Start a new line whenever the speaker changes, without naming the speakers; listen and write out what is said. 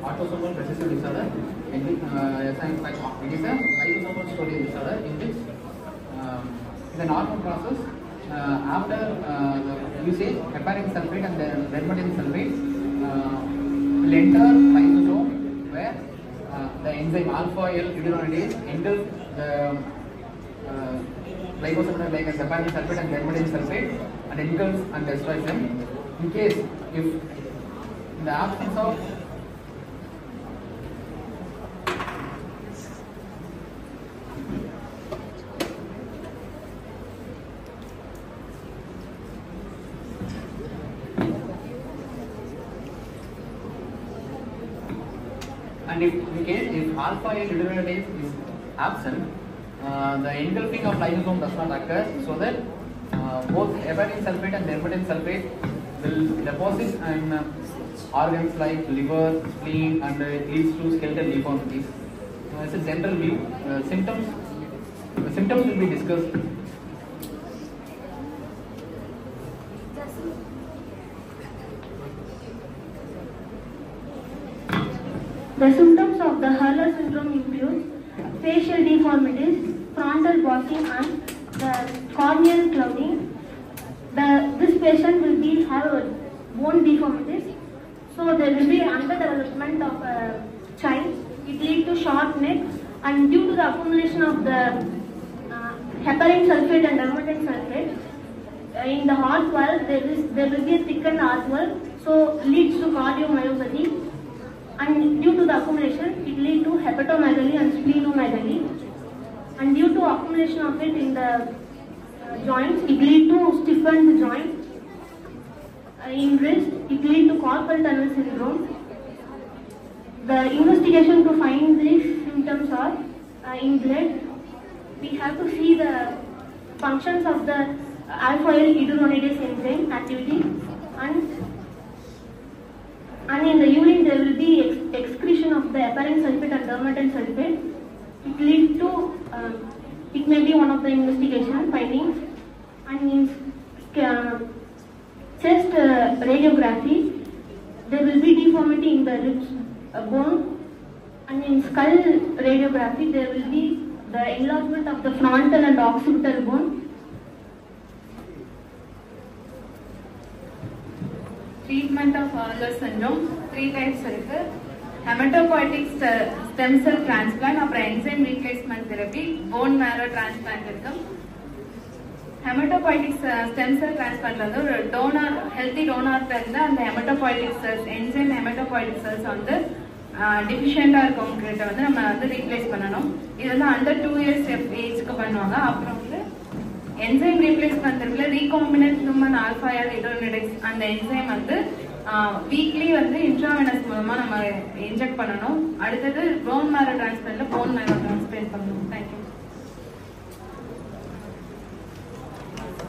autosomal recessive disorder. It is a lysosomal storage disorder in which in the normal process after the usage heparin sulfate and dermatan sulfate will enter lysosome where the enzyme alpha L iduronidase enters the glycosaminide like heparin sulfate and dermatan sulfate and engulfs and destroys them. In case if in the absence of and if alpha L iduronidase is absent, the engulfing of lysosome does not occur, so that both heparin sulfate and dermatan sulfate will deposit in organs like liver, spleen, and leads to skeletal deformities. It's a general view. The symptoms will be discussed.
The symptoms of the Hurler syndrome include facial deformities, frontal bossing, and the corneal clouding. This patient will have bone deformities, so there will be underdevelopment of a child. It leads to short neck, and due to the accumulation of the heparin sulfate and dermatan sulfate in the heart valve, there will be a thickened heart valve, so leads to cardiomyopathy. And due to the accumulation, it leads to hepatomegaly and splenomegaly. And due to accumulation of it in the joints, it leads to stiffened joint. In wrist, it leads to carpal tunnel syndrome. The investigation to find these symptoms are in blood. We have to see the functions of the alpha L iduronidase enzyme activity, and in the urine there will be excretion of the heparin sulfate and dermatan sulfate. It leads to it may be one of the investigation findings. And in chest radiography, there will be deformity in the ribs bone, and in skull radiography there will be the enlargement of the frontal and occipital bone.
Treatment of Hurler syndrome 3 types இருக்கு. Hematopoietic stem cell transplant, அப்புறம் enzyme replacement therapy, bone marrow transplant இருக்கு. Hematopoietic stem cell transplant வந்து ஒரு donor healthy donor இருந்து அந்த hematopoietic cells enzyme hematopoietic cells வந்து deficient இருக்கவங்ககிட்ட வந்து நம்ம வந்து replace பண்ணணும். இது வந்து under 2 years ஏஜ்க்கு பண்ணுவாங்க. அப்புறம் வந்து enzyme replacement இருக்குல recombinant human alpha L iduronidase அந்த enzyme வந்து வீக்லி வந்து இன்ட்ராவெனஸ் மூலமா நம்ம இன்ஜெக்ட் பண்ணணும். அடுத்தது bone marrow